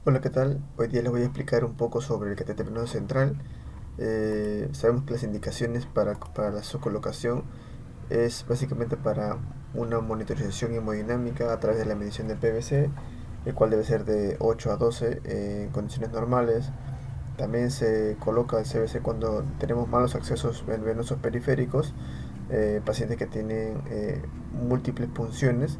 Hola, ¿qué tal? Hoy día les voy a explicar un poco sobre el catéter venoso central. Sabemos que las indicaciones para su colocación es básicamente para una monitorización hemodinámica a través de la medición del PVC, el cual debe ser de 8 a 12 en condiciones normales. También se coloca el CVC cuando tenemos malos accesos venosos periféricos, pacientes que tienen múltiples punciones,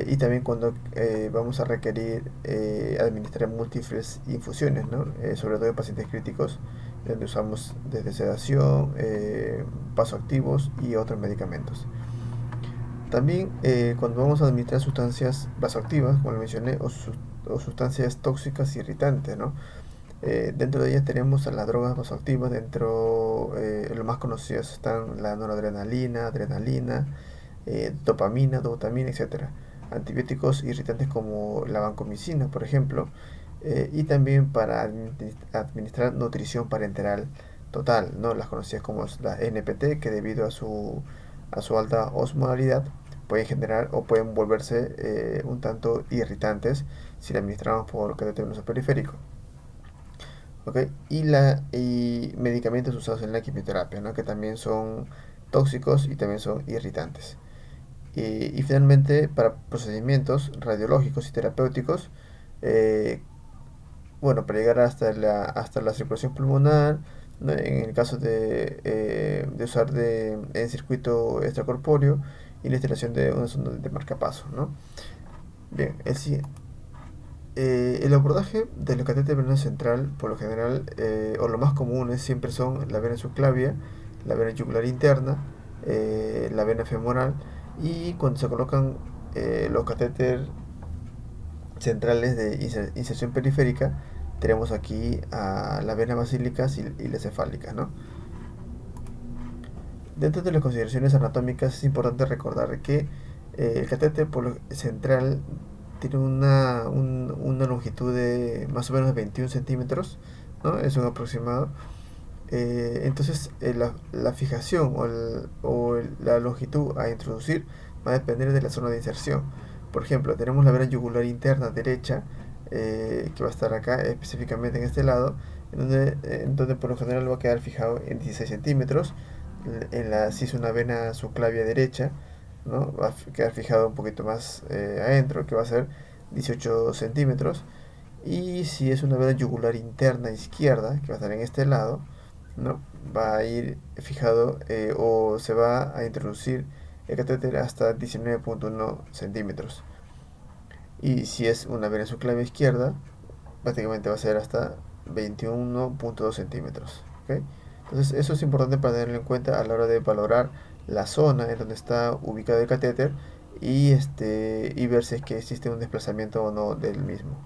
y también cuando vamos a requerir administrar múltiples infusiones, ¿no? Sobre todo en pacientes críticos, donde usamos desde sedación, vasoactivos y otros medicamentos. También cuando vamos a administrar sustancias vasoactivas, como lo mencioné, o sustancias tóxicas irritantes, ¿no? Dentro de ellas tenemos a las drogas vasoactivas. Dentro, los más conocidos están la noradrenalina, adrenalina, dopamina, dobutamina, etcétera. Antibióticos irritantes como la vancomicina, por ejemplo, y también para administrar nutrición parenteral total, ¿no? Las conocidas como la NPT, que debido a su alta osmolalidad pueden generar o pueden volverse un tanto irritantes si la administramos por catéter venoso periférico. ¿Ok? Y medicamentos usados en la quimioterapia, ¿no? Que también son tóxicos y también son irritantes. Y finalmente, para procedimientos radiológicos y terapéuticos, eh, bueno, para llegar hasta la circulación pulmonar, ¿no? En el caso de usar en circuito extracorpóreo y la instalación de una sonda de marcapaso, ¿no? Bien, el abordaje de la catéter venosa central, por lo general, o lo más comunes siempre son la vena subclavia, la vena yugular interna, la vena femoral, y cuando se colocan los catéter centrales de inserción periférica, tenemos aquí a la vena basílica y la cefálica, ¿no? Dentro de las consideraciones anatómicas es importante recordar que el catéter central tiene una longitud de más o menos 21 centímetros, ¿no? Es un aproximado. Entonces, la fijación la longitud a introducir va a depender de la zona de inserción. Por ejemplo, tenemos la vena yugular interna derecha, que va a estar acá, específicamente en este lado, en donde por lo general va a quedar fijado en 16 centímetros. Si es una vena subclavia derecha, ¿no? Va a quedar fijado un poquito más adentro, que va a ser 18 centímetros. Y si es una vena yugular interna izquierda, que va a estar en este lado, ¿no? Va a ir fijado, o se va a introducir el catéter hasta 19,1 centímetros. Y si es una vena subclavia izquierda, prácticamente va a ser hasta 21,2 centímetros. ¿Ok? Entonces eso es importante para tenerlo en cuenta a la hora de valorar la zona en donde está ubicado el catéter, y ver si es que existe un desplazamiento o no del mismo.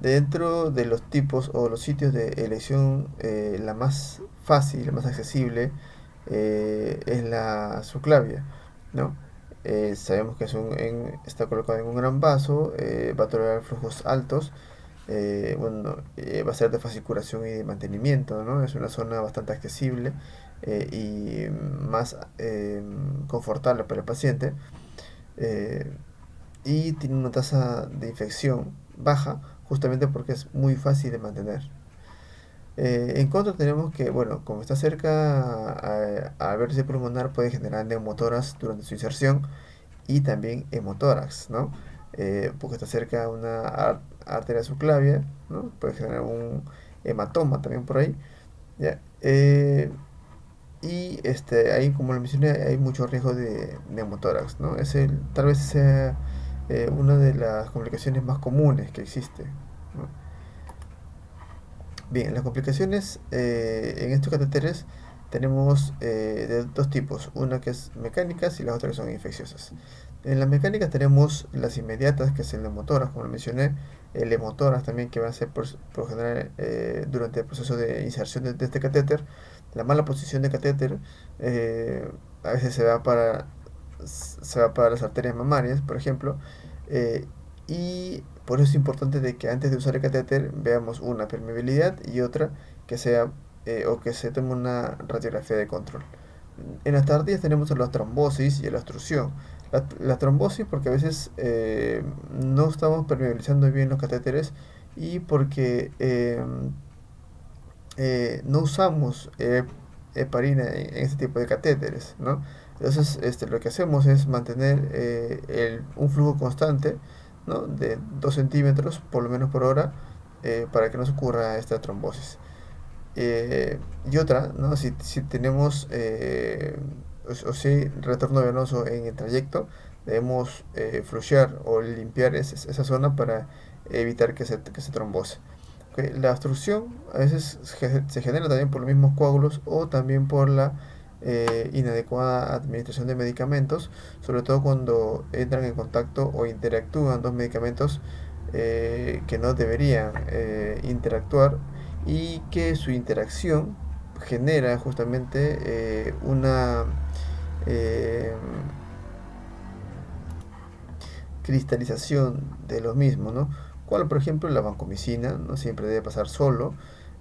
Dentro de los tipos o los sitios de elección, la más fácil, la más accesible, es la subclavia, ¿no? Sabemos que está colocado en un gran vaso, va a tolerar flujos altos, bueno, va a ser de fácil curación y de mantenimiento, ¿no? Es una zona bastante accesible, y más confortable para el paciente, eh, y tiene una tasa de infección baja, justamente porque es muy fácil de mantener. En contra tenemos que, bueno, como está cerca al vértice pulmonar, puede generar neumotoras durante su inserción y también hemotórax, ¿no? Porque está cerca a una arteria subclavia, ¿no? Puede generar un hematoma también por ahí, ¿ya? Y ahí, como lo mencioné, hay mucho riesgo de neumotórax, ¿no? Tal vez sea una de las complicaciones más comunes que existe, ¿no? Bien, las complicaciones en estos catéteres tenemos de dos tipos, una que es mecánicas y las otras que son infecciosas. En las mecánicas tenemos las inmediatas, que es el hemotórax, como lo mencioné, el hemotórax también, que va a ser por general durante el proceso de inserción de este catéter. La mala posición de catéter, a veces se va para las arterias mamarias, por ejemplo, eh, y por eso es importante de que antes de usar el catéter veamos una permeabilidad y otra que sea, o que se tome una radiografía de control. En las tardías tenemos la trombosis y la obstrucción. La trombosis porque a veces no estamos permeabilizando bien los catéteres y porque no usamos heparina en este tipo de catéteres, ¿no? Entonces, lo que hacemos es mantener un flujo constante, ¿no? De 2 centímetros por lo menos por hora para que no se ocurra esta trombosis. Y otra, ¿no? Si tenemos o si retorno venoso en el trayecto, debemos flushear o limpiar esa zona para evitar que se trombose. Ok, la obstrucción a veces se genera también por los mismos coágulos o también por la inadecuada administración de medicamentos, sobre todo cuando entran en contacto o interactúan dos medicamentos que no deberían interactuar y que su interacción genera justamente una eh, cristalización de los mismos, ¿no? Cual, por ejemplo, la vancomicina, no siempre debe pasar solo,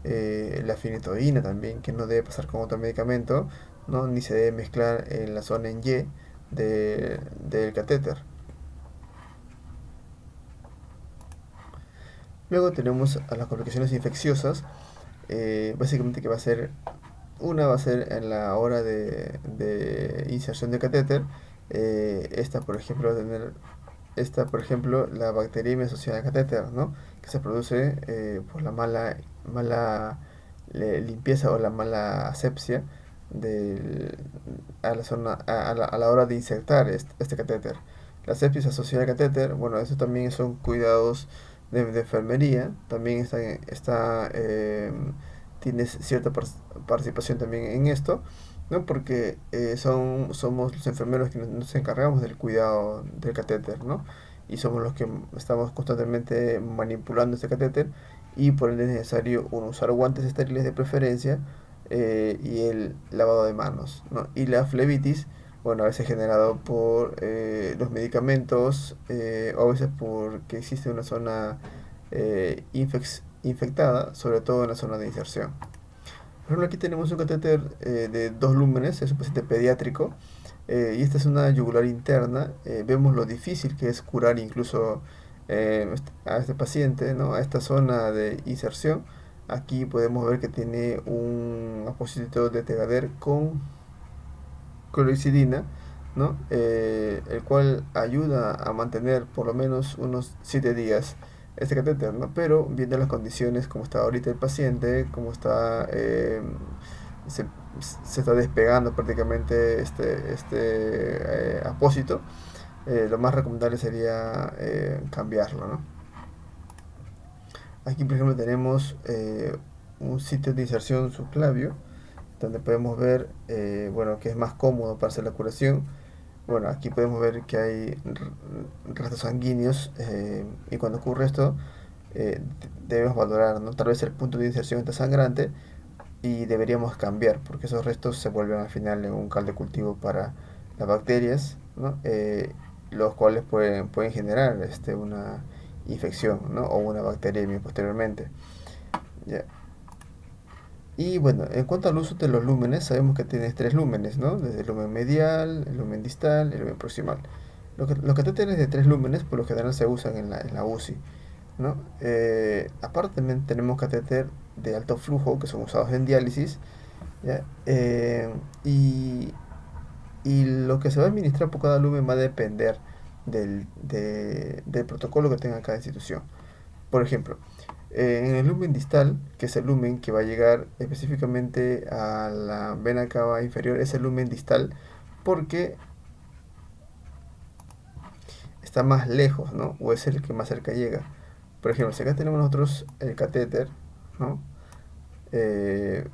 la finetoína también, que no debe pasar con otro medicamento, ¿no? Ni se debe mezclar en la zona en Y del catéter. Luego tenemos a las complicaciones infecciosas, básicamente que una va a ser en la hora de inserción de catéter. Esta, por ejemplo, va a tener por ejemplo, la bacteriemia asociada al catéter, ¿no? Que se produce por la mala limpieza o la mala asepsia a la hora de insertar este catéter. La sepsis asociada al catéter, bueno, eso también son cuidados de enfermería, también tiene cierta participación también en esto, ¿no? Porque somos los enfermeros que nos encargamos del cuidado del catéter, ¿no? Y somos los que estamos constantemente manipulando este catéter y por ende es necesario usar guantes estériles de preferencia y el lavado de manos, ¿no? Y la flebitis, bueno, a veces generado por los medicamentos o a veces porque existe una zona infectada, sobre todo en la zona de inserción. Por ejemplo, aquí tenemos un catéter de 2 lúmenes, es un paciente pediátrico, y esta es una yugular interna. Vemos lo difícil que es curar incluso a este paciente, ¿no? A esta zona de inserción. Aquí podemos ver que tiene un apósito de Tegader con clorexidina, ¿no? El cual ayuda a mantener por lo menos unos 7 días este catéter, ¿no? Pero viendo las condiciones, como está ahorita el paciente, como está, se, se está despegando prácticamente este apósito, lo más recomendable sería cambiarlo, ¿no? Aquí, por ejemplo, tenemos un sitio de inserción subclavio, donde podemos ver, bueno, que es más cómodo para hacer la curación. Bueno, aquí podemos ver que hay restos sanguíneos y cuando ocurre esto debemos valorar, ¿no? Tal vez el punto de inserción está sangrante y deberíamos cambiar porque esos restos se vuelven al final en un caldo de cultivo para las bacterias, ¿no? Los cuales pueden generar una infección, ¿no? O una bacteriemia posteriormente. ¿Ya? Y bueno, en cuanto al uso de los lúmenes, sabemos que tienes 3 lúmenes, ¿no? Desde el lumen medial, el lumen distal y el lumen proximal. Los catéteres de 3 lúmenes por lo general se usan en la UCI, ¿no? Aparte también tenemos catéter de alto flujo que son usados en diálisis, ¿ya? Y lo que se va a administrar por cada lumen va a depender del protocolo que tenga cada institución. Por ejemplo, en el lumen distal, que es el lumen que va a llegar específicamente a la vena cava inferior, es el lumen distal porque está más lejos, ¿no? O es el que más cerca llega. Por ejemplo, si acá tenemos nosotros el catéter, ¿no? Eh,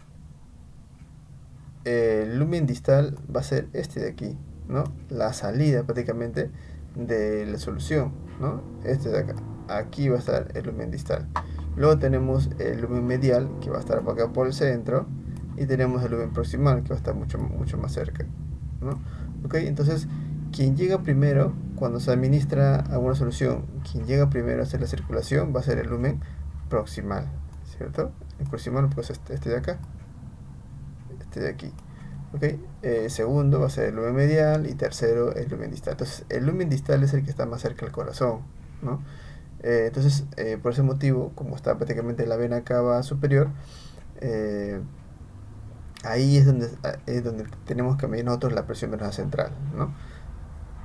el lumen distal va a ser este de aquí, ¿no? La salida prácticamente de la solución, ¿no? Este de acá. Aquí va a estar el lumen distal. Luego tenemos el lumen medial que va a estar por acá por el centro y tenemos el lumen proximal que va a estar mucho más cerca, ¿no? Ok, entonces quien llega primero cuando se administra alguna solución, quien llega primero a hacer la circulación va a ser el lumen proximal, ¿cierto? El proximal pues este de acá, este de aquí. ¿ok? Segundo va a ser el lumen medial y tercero el lumen distal. Entonces, el lumen distal es el que está más cerca del corazón, ¿no? Entonces, por ese motivo, como está prácticamente la vena cava superior, eh, ahí es donde tenemos que medir nosotros la presión venosa central, ¿no?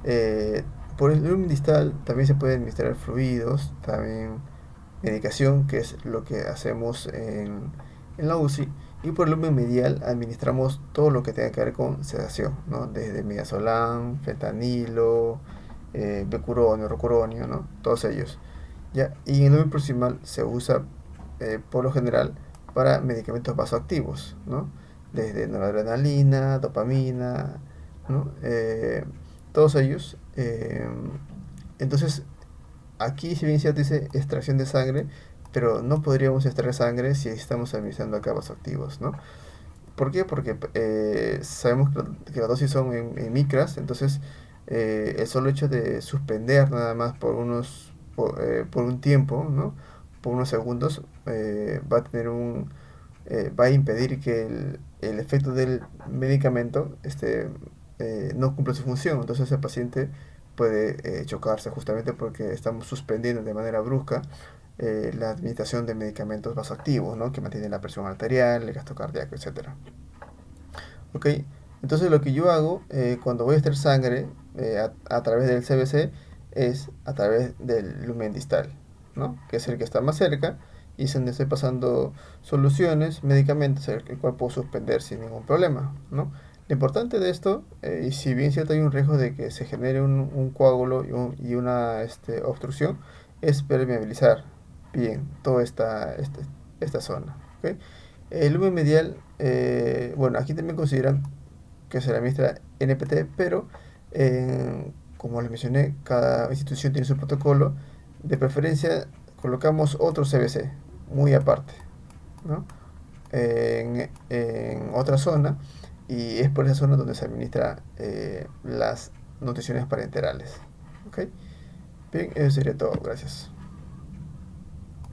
Eh, por el lumen distal también se pueden administrar fluidos, también medicación, que es lo que hacemos en la UCI. Y por el lumen medial administramos todo lo que tenga que ver con sedación, ¿no? Desde midazolam, fentanilo, becuronio, rocuronio, ¿no? Todos ellos. ¿Ya? Y en el lumen proximal se usa por lo general para medicamentos vasoactivos, ¿no? Desde noradrenalina, dopamina, ¿no? Todos ellos. Entonces, aquí, si bien cierto, dice extracción de sangre, pero no podríamos extraer sangre si estamos administrando acá vasoactivos, ¿no? ¿Por qué? Porque sabemos que las dosis son en micras, entonces el solo hecho de suspender nada más por un tiempo, ¿no? Por unos segundos, va a tener va a impedir que el efecto del medicamento no cumpla su función. Entonces el paciente puede chocarse justamente porque estamos suspendiendo de manera brusca la administración de medicamentos vasoactivos, ¿no? Que mantienen la presión arterial, el gasto cardíaco, etcétera. ¿Ok? Entonces lo que yo hago cuando voy a extraer sangre a través del CBC es a través del lumen distal, ¿no? Que es el que está más cerca y es donde estoy pasando soluciones, medicamentos, el cual puedo suspender sin ningún problema, ¿no? Lo importante de esto, y si bien cierto hay un riesgo de que se genere un coágulo y una obstrucción, es permeabilizar bien toda esta zona, ¿ok? El lumen medial, bueno, aquí también consideran que se le administra NPT, pero como les mencioné, cada institución tiene su protocolo. De preferencia, colocamos otro CBC, muy aparte, ¿no? En otra zona, y es por esa zona donde se administra las nutriciones parenterales. ¿Ok? Bien, eso sería todo. Gracias.